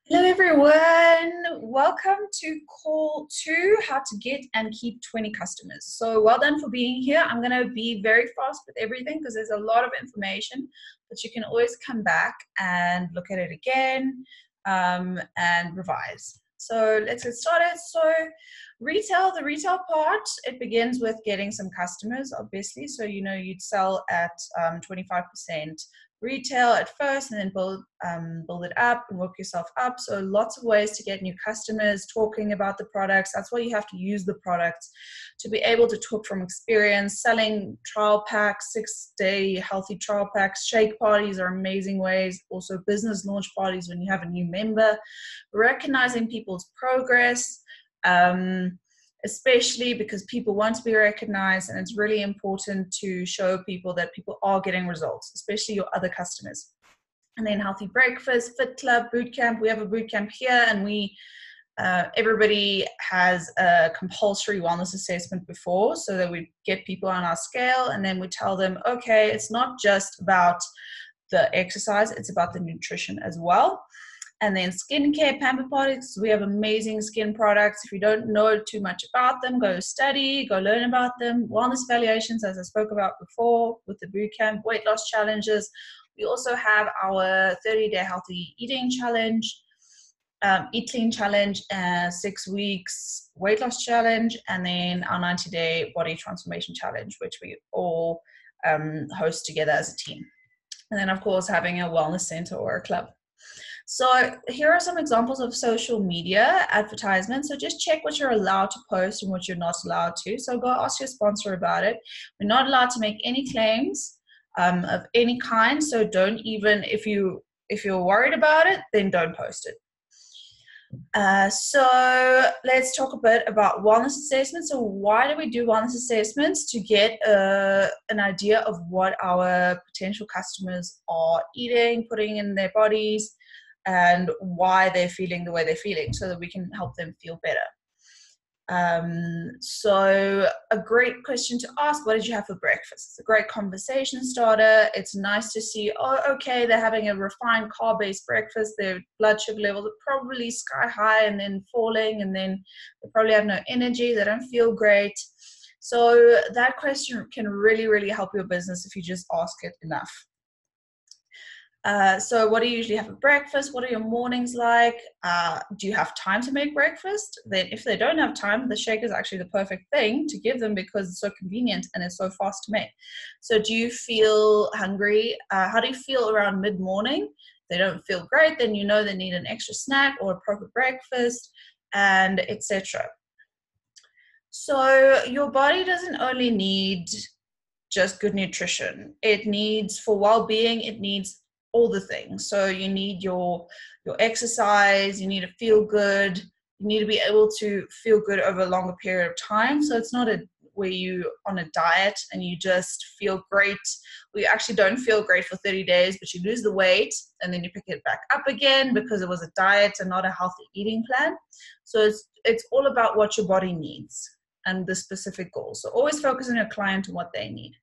Hello everyone, welcome to call 2, how to get and keep 20 customers. So well done for being here. I'm going to be very fast with everything because there's a lot of information, but you can always come back and look at it again and revise. So let's get started. So the retail part, it begins with getting some customers, obviously. So you'd sell at 25% retail at first and then build it up and work yourself up. So lots of ways to get new customers, talking about the products. That's why you have to use the products to be able to talk from experience. Selling trial packs, 6-day healthy trial packs, shake parties are amazing ways. Also business launch parties when you have a new member. Recognizing people's progress, especially because people want to be recognized, and it's really important to show people that people are getting results, especially your other customers. And then healthy breakfast, fit club, boot camp. We have a boot camp here, and everybody has a compulsory wellness assessment before, so that we get people on our scale, and then we tell them, okay, it's not just about the exercise, it's about the nutrition as well. And then skincare, pamper products. We have amazing skin products. If you don't know too much about them, go study, go learn about them. Wellness evaluations, as I spoke about before with the bootcamp, weight loss challenges. We also have our 30-day healthy eating challenge, eat clean challenge, 6 weeks weight loss challenge, and then our 90-day body transformation challenge, which we all host together as a team. And then, of course, having a wellness center or a club. So here are some examples of social media advertisements. So just check what you're allowed to post and what you're not allowed to. So go ask your sponsor about it. We're not allowed to make any claims of any kind. So don't even, if you're worried about it, then don't post it. So let's talk a bit about wellness assessments. So why do we do wellness assessments? To get an idea of what our potential customers are eating, putting in their bodies, and why they're feeling the way they're feeling, so that we can help them feel better. So a great question to ask: what did you have for breakfast? It's a great conversation starter. It's nice to see, oh, okay, they're having a refined carb-based breakfast. Their blood sugar levels are probably sky high and then falling, and then they probably have no energy. They don't feel great. So that question can really, really help your business if you just ask it enough. So what do you usually have for breakfast? What are your mornings like? Do you have time to make breakfast? Then if they don't have time, the shake is actually the perfect thing to give them because it's so convenient and it's so fast to make. So do you feel hungry? How do you feel around mid-morning? If they don't feel great, then you know they need an extra snack or a proper breakfast, and etc. So your body doesn't only need just good nutrition. It needs, for well-being, it needs all the things. So you need your exercise, you need to feel good, you need to be able to feel good over a longer period of time. So it's not where you on a diet and you just feel great. We actually don't feel great for 30 days, but you lose the weight and then you pick it back up again because it was a diet and not a healthy eating plan. So it's all about what your body needs and the specific goals. So always focus on your client and what they need.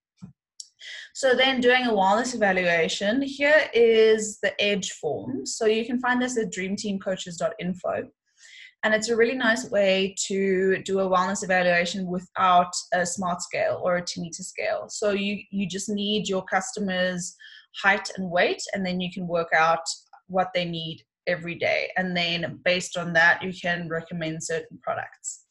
So then doing a wellness evaluation, here is the EDGE form. So you can find this at dreamteamcoaches.info. And it's a really nice way to do a wellness evaluation without a smart scale or a T-meter scale. So you just need your customers' height and weight, and then you can work out what they need every day. And then based on that, you can recommend certain products.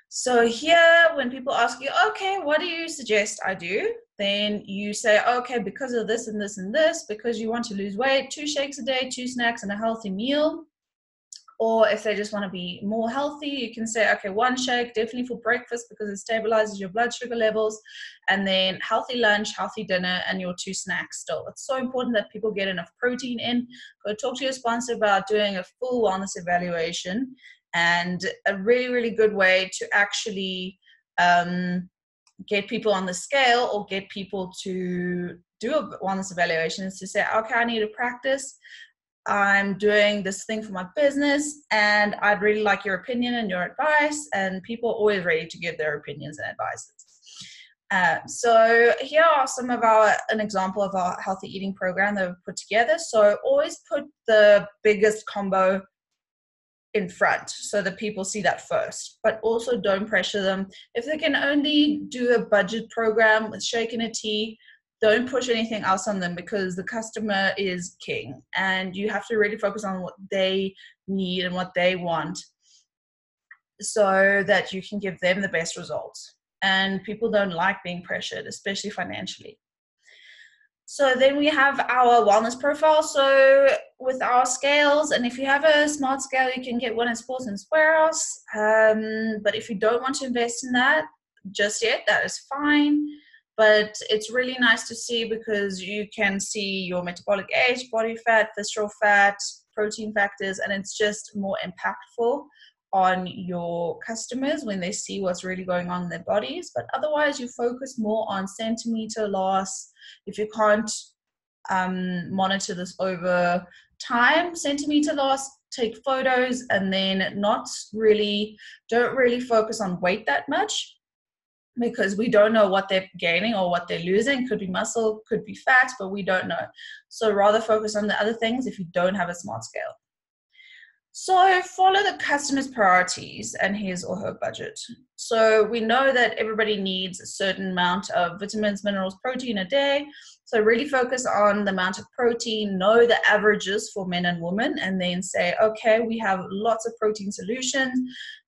So here, when people ask you, okay, what do you suggest I do? Then you say, okay, because of this and this and this, because you want to lose weight, 2 shakes a day, 2 snacks and a healthy meal. Or if they just want to be more healthy, you can say, okay, 1 shake, definitely for breakfast because it stabilizes your blood sugar levels, and then healthy lunch, healthy dinner, and your 2 snacks still. It's so important that people get enough protein in. Go talk to your sponsor about doing a full wellness evaluation. And a really, really good way to actually get people on the scale or get people to do a wellness evaluation is to say, okay, I need to practice. I'm doing this thing for my business and I'd really like your opinion and your advice. And people are always ready to give their opinions and advices. So here are some of an example of our healthy eating program that we've put together. So always put the biggest combo in front so that people see that first, but also don't pressure them. If they can only do a budget program with shake and a tea, don't push anything else on them, because the customer is king and you have to really focus on what they need and what they want so that you can give them the best results. And people don't like being pressured, especially financially. So then we have our wellness profile. So with our scales, and if you have a smart scale, you can get one in Sports and Square House. But if you don't want to invest in that just yet, that is fine. But it's really nice to see, because you can see your metabolic age, body fat, visceral fat, protein factors, and it's just more impactful on your customers when they see what's really going on in their bodies. But otherwise, you focus more on centimeter loss. If you can't monitor this over time, centimeter loss, take photos, and then don't really focus on weight that much, because we don't know what they're gaining or what they're losing. Could be muscle, could be fat, but we don't know. So rather focus on the other things if you don't have a smart scale. So follow the customer's priorities and his or her budget. So we know that everybody needs a certain amount of vitamins, minerals, protein a day. So really focus on the amount of protein, know the averages for men and women, and then say, okay, we have lots of protein solutions.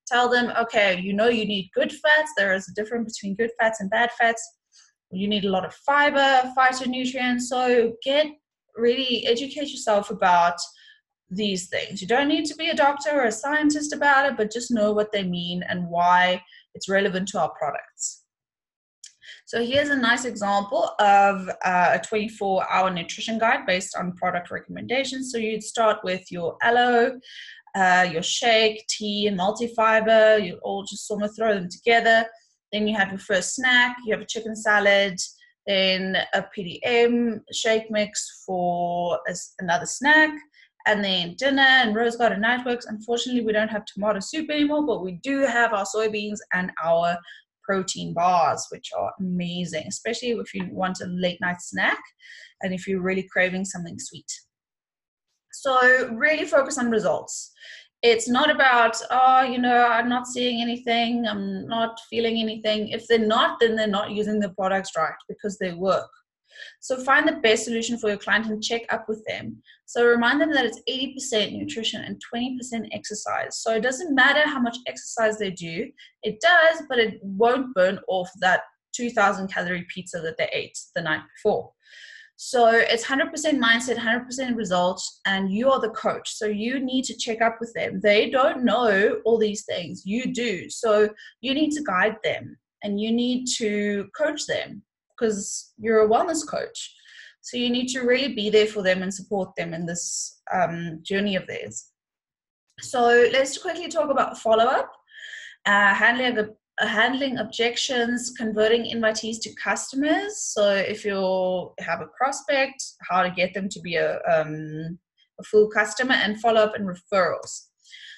Tell them, okay, you need good fats. There is a difference between good fats and bad fats. You need a lot of fiber, phytonutrients. So really educate yourself about these things. You don't need to be a doctor or a scientist about it, but just know what they mean and why it's relevant to our products. So here's a nice example of a 24-hour nutrition guide based on product recommendations. So you'd start with your aloe, your shake, tea, and multi-fiber. You all just sort of throw them together. Then you have your first snack. You have a chicken salad, then a PDM shake mix for another snack, and then dinner and Rose Garden Nightworks. Unfortunately, we don't have tomato soup anymore, but we do have our soybeans and our protein bars, which are amazing, especially if you want a late night snack and if you're really craving something sweet. So really focus on results. It's not about, I'm not seeing anything, I'm not feeling anything. If they're not, then they're not using the products right, because they work. So find the best solution for your client and check up with them. So remind them that it's 80% nutrition and 20% exercise. So it doesn't matter how much exercise they do. It does, but it won't burn off that 2,000 calorie pizza that they ate the night before. So it's 100% mindset, 100% results, and you are the coach. So you need to check up with them. They don't know all these things. You do. So you need to guide them and you need to coach them, because you're a wellness coach. So you need to really be there for them and support them in this journey of theirs. So let's quickly talk about follow-up, handling objections, converting invitees to customers. So if you have a prospect, how to get them to be a full customer, and follow-up and referrals.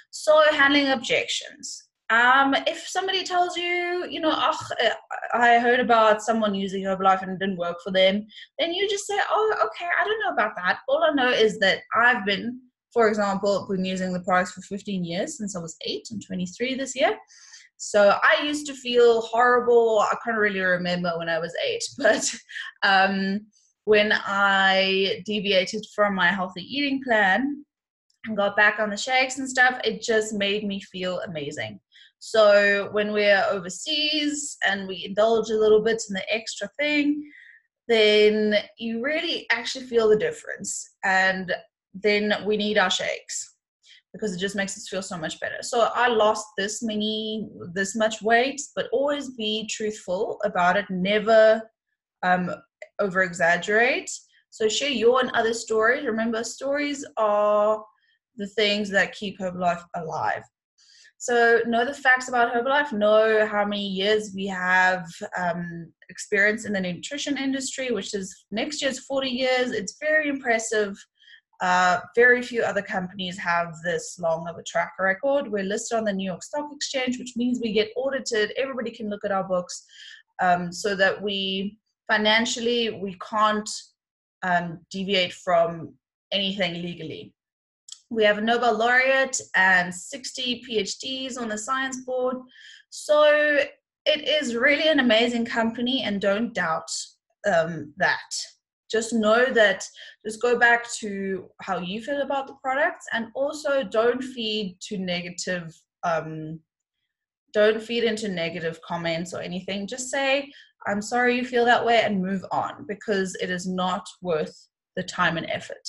So handling objections. If somebody tells you, I heard about someone using Herbalife and it didn't work for them, then you just say, oh, okay, I don't know about that. All I know is that I've been, for example, been using the products for 15 years since I was 8 and 23 this year. So I used to feel horrible. I can't really remember when I was 8, but when I deviated from my healthy eating plan and got back on the shakes and stuff, it just made me feel amazing. So when we're overseas and we indulge a little bit in the extra thing, then you really actually feel the difference. And then we need our shakes, because it just makes us feel so much better. So I lost this much weight, but always be truthful about it. Never over exaggerate. So share your and other stories. Remember, stories are the things that keep Herbalife alive. So know the facts about Herbalife, know how many years we have experience in the nutrition industry, which is next year's 40 years. It's very impressive. Very few other companies have this long of a track record. We're listed on the New York Stock Exchange, which means we get audited. Everybody can look at our books. so that financially we can't deviate from anything legally. We have a Nobel laureate and 60 PhDs on the science board. So it is really an amazing company, and don't doubt that. Just know that, just go back to how you feel about the products, and also don't feed into negative comments or anything. Just say, I'm sorry you feel that way, and move on, because it is not worth the time and effort.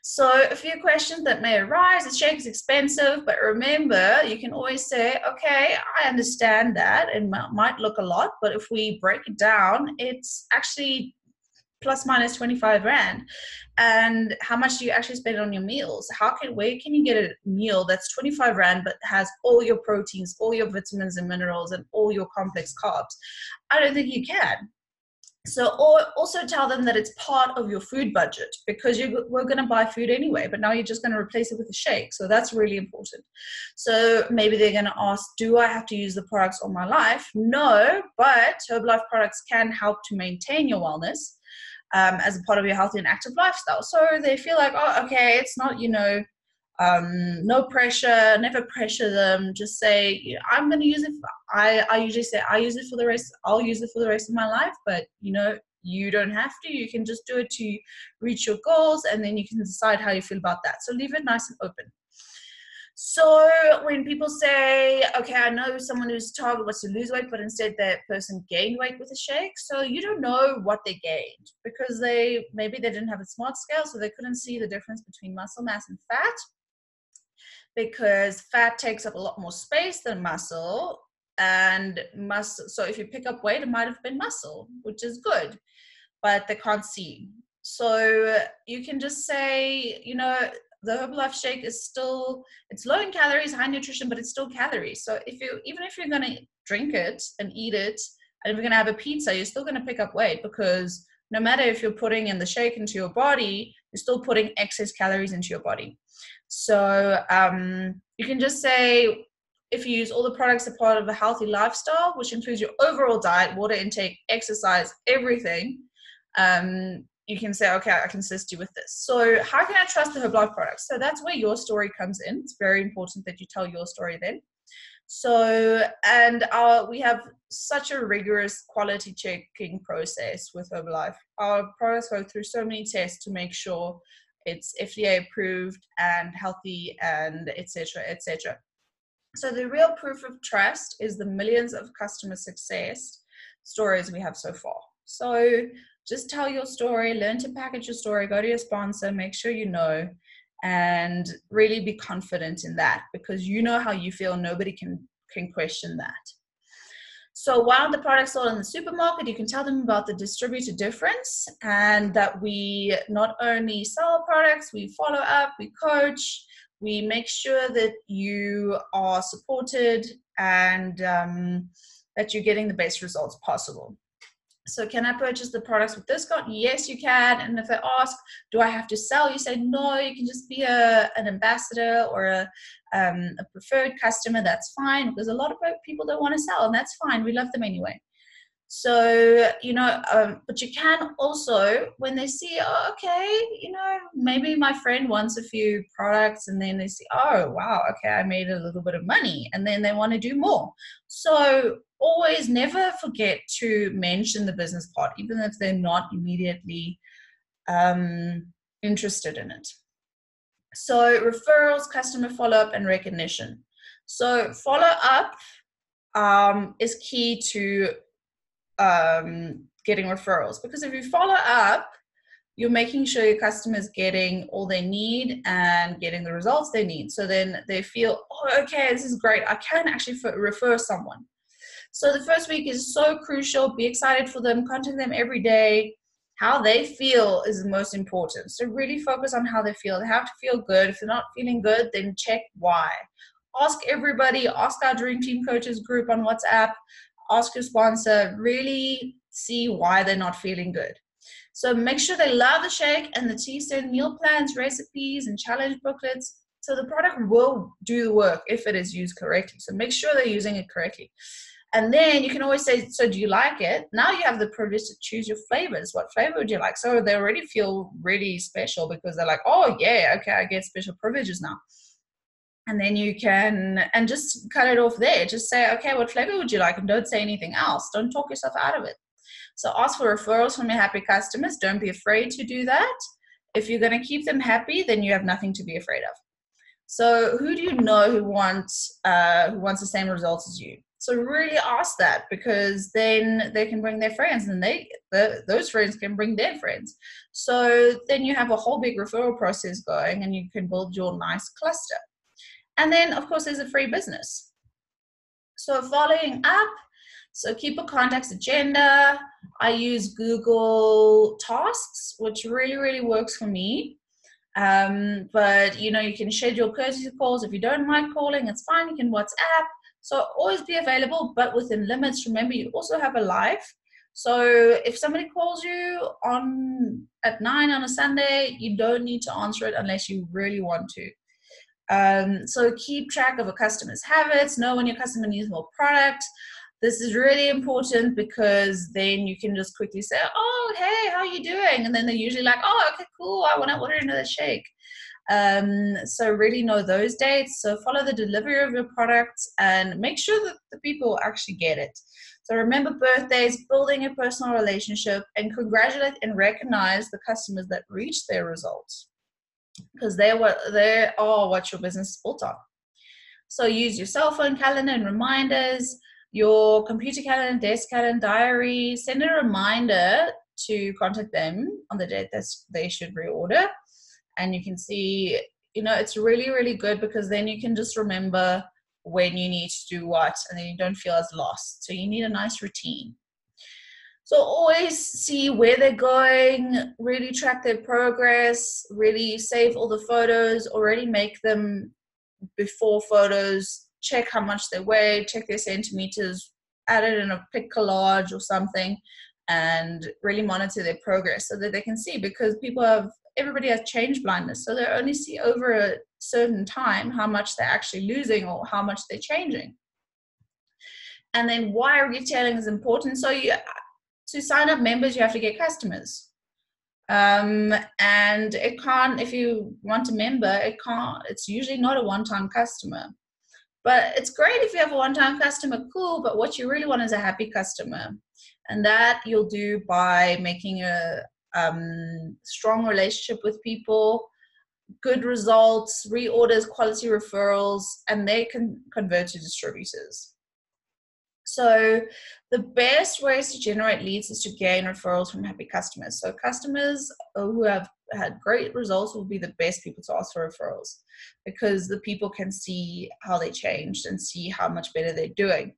So a few questions that may arise: the shake is expensive, but remember, you can always say, okay, I understand that it might look a lot, but if we break it down, it's actually plus minus 25 Rand. And how much do you actually spend on your meals? Where can you get a meal that's 25 Rand but has all your proteins, all your vitamins and minerals, and all your complex carbs? I don't think you can. So, or also tell them that it's part of your food budget, because we're going to buy food anyway, but now you're just going to replace it with a shake. So that's really important. So maybe they're going to ask, do I have to use the products all my life? No, but Herbalife products can help to maintain your wellness as a part of your healthy and active lifestyle. So they feel like, oh, okay, it's not, no pressure, never pressure them. Just say, I'm going to use it. I usually say, I'll use it for the rest of my life, but you don't have to. You can just do it to reach your goals, and then you can decide how you feel about that. So leave it nice and open. So when people say, okay, I know someone whose target was to lose weight, but instead that person gained weight with a shake. So you don't know what they gained, because maybe they didn't have a smart scale, so they couldn't see the difference between muscle mass and fat, because fat takes up a lot more space than muscle. And muscle, so if you pick up weight, it might have been muscle, which is good, but they can't see. So you can just say, the Herbalife shake is it's low in calories, high nutrition, but it's still calories. So even if you're going to drink it and eat it, and if you're going to have a pizza, you're still going to pick up weight, because no matter if you're putting in the shake into your body, you're still putting excess calories into your body. So you can just say, if you use all the products as part of a healthy lifestyle, which includes your overall diet, water intake, exercise, everything, you can say, okay, I can assist you with this. So how can I trust the Herbalife products? So that's where your story comes in. It's very important that you tell your story then. So, and we have such a rigorous quality checking process with Herbalife. Our products go through so many tests to make sure it's FDA approved and healthy, and et cetera, et cetera. So the real proof of trust is the millions of customer success stories we have so far. So just tell your story, learn to package your story, go to your sponsor, make sure you know, and really be confident in that, because you know how you feel. Nobody can question that. So while the product's sold in the supermarket, you can tell them about the distributor difference, and that we not only sell products, we follow up, we coach, we make sure that you are supported, and that you're getting the best results possible. So can I purchase the products with discount? Yes, you can. And if they ask, do I have to sell? You say, no, you can just be an ambassador or a preferred customer. That's fine, because a lot of people don't want to sell, and that's fine. We love them anyway. So, but you can also, when they see, oh, okay, maybe my friend wants a few products, and then they see, oh, wow, okay, I made a little bit of money, and then they want to do more. So always never forget to mention the business part, even if they're not immediately interested in it. So referrals, customer follow-up, and recognition. So follow-up is key to getting referrals, because if you follow up, you're making sure your customers getting all they need and getting the results they need. So then they feel, oh, okay, this is great, I can actually refer someone. So the first week is so crucial. Be excited for them, contact them every day. How they feel is the most important. So really focus on how they feel. They have to feel good. If they're not feeling good, then check why. Ask everybody, ask our Dream Team Coaches group on WhatsApp, ask your sponsor, really see why they're not feeling good. So make sure they love the shake and the tea, send meal plans, recipes, and challenge booklets. So the product will do the work if it is used correctly. So make sure they're using it correctly. And then you can always say, so do you like it? Now you have the privilege to choose your flavors. What flavor would you like? So they already feel really special because they're like, oh yeah, okay, I get special privileges now. And then you can, and just cut it off there. Just say, okay, what flavor would you like? And don't say anything else. Don't talk yourself out of it. So ask for referrals from your happy customers. Don't be afraid to do that. If you're going to keep them happy, then you have nothing to be afraid of. So who do you know who wants the same results as you? So really ask that, because then they can bring their friends, and those friends can bring their friends. So then you have a whole big referral process going, and you can build your nice cluster. And then, of course, there's a free business. So following up, so keep a contacts agenda. I use Google Tasks, which really, really works for me. But, you can schedule courtesy calls. If you don't mind calling, it's fine. You can WhatsApp. So always be available, but within limits. Remember, you also have a life. So if somebody calls you at 9 on a Sunday, you don't need to answer it unless you really want to. So keep track of a customer's habits. Know when your customer needs more product. This is really important, because then you can just quickly say, oh, hey, how are you doing? And then they're usually like, oh, okay, cool. I want to order another shake. So really know those dates. So follow the delivery of your products and make sure that the people actually get it. So remember birthdays, building a personal relationship, and congratulate and recognize the customers that reach their results, because they are what your business is built on. So use your cell phone calendar and reminders, your computer calendar, desk calendar, diary. Send a reminder to contact them on the date that they should reorder. And you can see, it's really, really good, because then you can just remember when you need to do what, and then you don't feel as lost. So you need a nice routine. So always see where they're going, really track their progress, really save all the photos, already make them before photos, check how much they weigh, check their centimeters, add it in a pic collage or something, and really monitor their progress so that they can see, because everybody has change blindness. So they only see over a certain time how much they're actually losing or how much they're changing. And then why retailing is important. So to sign up members, you have to get customers. And it can't, if you want a member, it's usually not a one-time customer. But it's great if you have a one-time customer, cool, but what you really want is a happy customer. And that you'll do by making a strong relationship with people, good results, reorders, quality referrals, and they can convert to distributors. So the best ways to generate leads is to gain referrals from happy customers. So customers who have had great results will be the best people to ask for referrals, because the people can see how they changed and see how much better they're doing.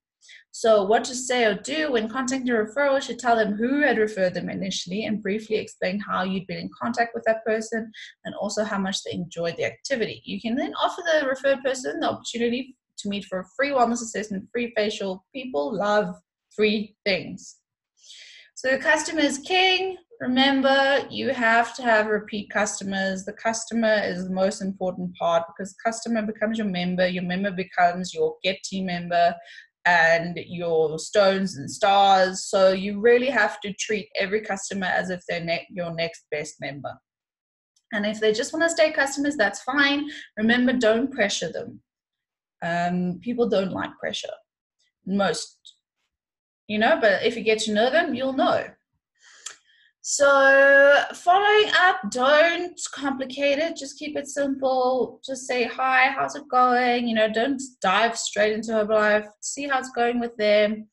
So what to say or do when contacting a referral, you should tell them who had referred them initially and briefly explain how you'd been in contact with that person and also how much they enjoyed the activity. You can then offer the referred person the opportunity to meet for a free wellness assessment, free facial. People love free things. So the customer is king. Remember, you have to have repeat customers. The customer is the most important part, because customer becomes your member becomes your Get team member, and your stones and stars. So you really have to treat every customer as if they're your next best member. And if they just want to stay customers, that's fine. Remember, don't pressure them. People don't like pressure, most, but if you get to know them, you'll know. So following up, don't complicate it. Just keep it simple. Just say, hi, how's it going? Don't dive straight into Herbalife. See how it's going with them.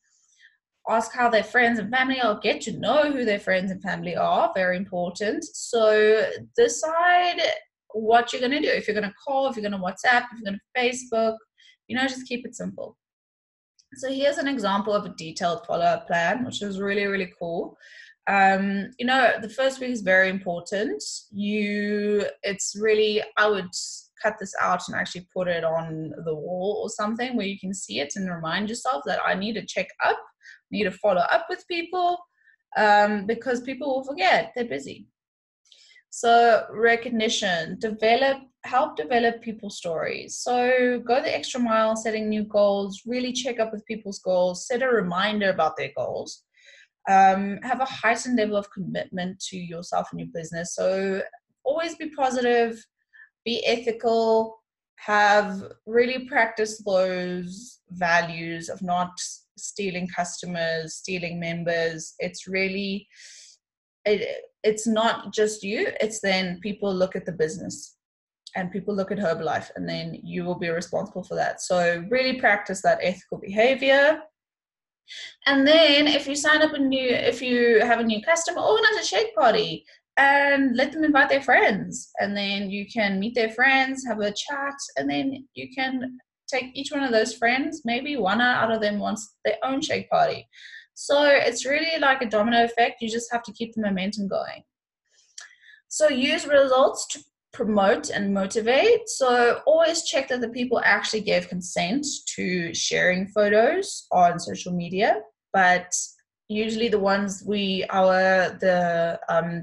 Ask how their friends and family are. Get to know who their friends and family are. Very important. So decide what you're going to do. If you're going to call, if you're going to WhatsApp, if you're going to Facebook, just keep it simple. So here's an example of a detailed follow-up plan, which is really, really cool. The first week is very important. I would cut this out and actually put it on the wall or something where you can see it and remind yourself that I need to check up, need to follow up with people, because people will forget, they're busy. So recognition, develop help develop people's stories. So go the extra mile, setting new goals, really check up with people's goals, set a reminder about their goals, have a heightened level of commitment to yourself and your business. So always be positive, be ethical, have really practice those values of not stealing customers, stealing members. It's really, it's not just you, it's then people look at the business and people look at Herbalife, and then you will be responsible for that. So really practice that ethical behavior. And then if you if you have a new customer, organize a shake party and let them invite their friends. And then you can meet their friends, have a chat, and then you can take each one of those friends, maybe one out of them wants their own shake party. So it's really like a domino effect. You just have to keep the momentum going. So use results to promote and motivate. So always check that the people actually gave consent to sharing photos on social media, but usually the ones the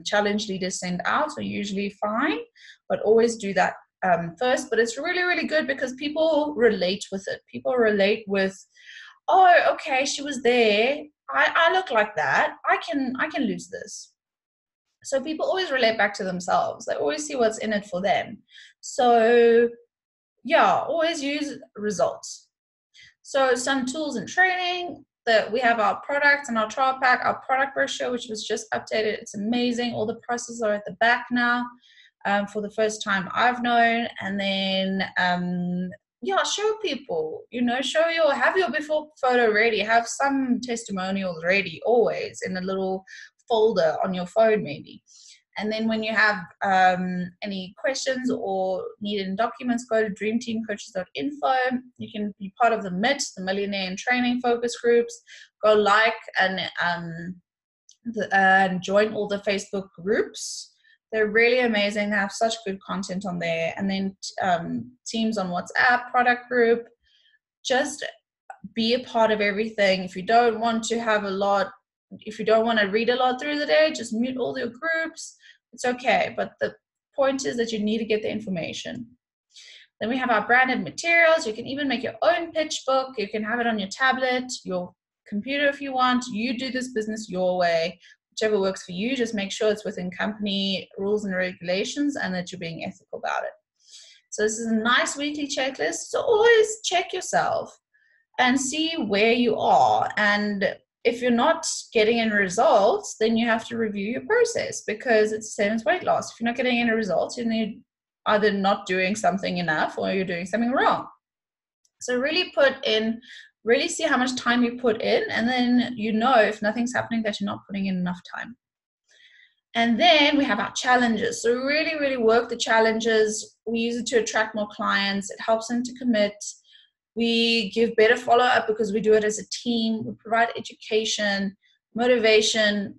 challenge leaders send out are usually fine, but always do that first. But it's really, really good because people relate with it. People relate with, oh, okay, she was there. I look like that. I can lose this. So people always relate back to themselves. They always see what's in it for them. So yeah, always use results. So some tools and training that we have our products and our trial pack, our product brochure, which was just updated. It's amazing. All the prices are at the back now for the first time I've known. And then yeah, show people, have your before photo ready, have some testimonials ready always in a little folder on your phone maybe. And then when you have any questions or need any documents, go to dreamteamcoaches.info. You can be part of the MIT, the Millionaire in Training focus groups. Go like and join all the Facebook groups. They're really amazing. They have such good content on there. And then teams on WhatsApp, product group. Just be a part of everything. If you don't want to read a lot through the day, just mute all your groups. It's okay. But the point is that you need to get the information. Then we have our branded materials. You can even make your own pitch book. You can have it on your tablet, your computer if you want. You do this business your way. Whichever works for you, just make sure it's within company rules and regulations and that you're being ethical about it. So this is a nice weekly checklist. So always check yourself and see where you are. And if you're not getting any results, then you have to review your process, because it's the same as weight loss. If you're not getting any results, you're either not doing something enough or you're doing something wrong. So really see how much time you put in, and then if nothing's happening, that you're not putting in enough time. And then we have our challenges. So really, really work the challenges. We use it to attract more clients. It helps them to commit. We give better follow-up because we do it as a team. We provide education, motivation.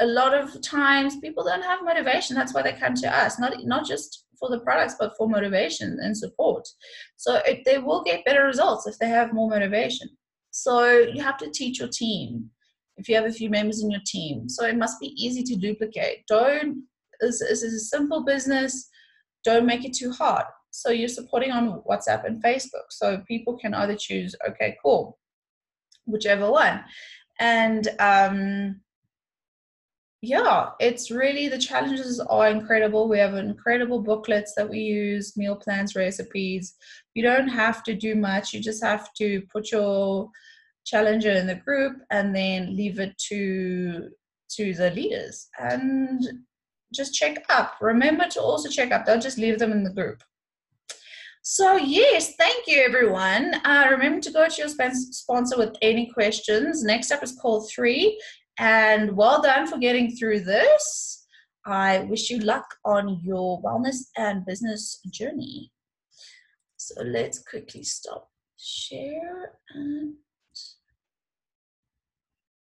A lot of times people don't have motivation. That's why they come to us, not just for the products, but for motivation and support. So they will get better results if they have more motivation. So you have to teach your team if you have a few members in your team. So it must be easy to duplicate. This is a simple business. Don't make it too hard. So you're supporting on WhatsApp and Facebook. So people can either choose, okay, cool, whichever one. And yeah, it's really, the challenges are incredible. We have incredible booklets that we use, meal plans, recipes. You don't have to do much. You just have to put your challenger in the group and then leave it to the leaders and just check up. Remember to also check up. Don't just leave them in the group. So yes, thank you everyone. Remember to go to your sponsor with any questions. Next up is call 3. And well done for getting through this. I wish you luck on your wellness and business journey. So let's quickly stop share.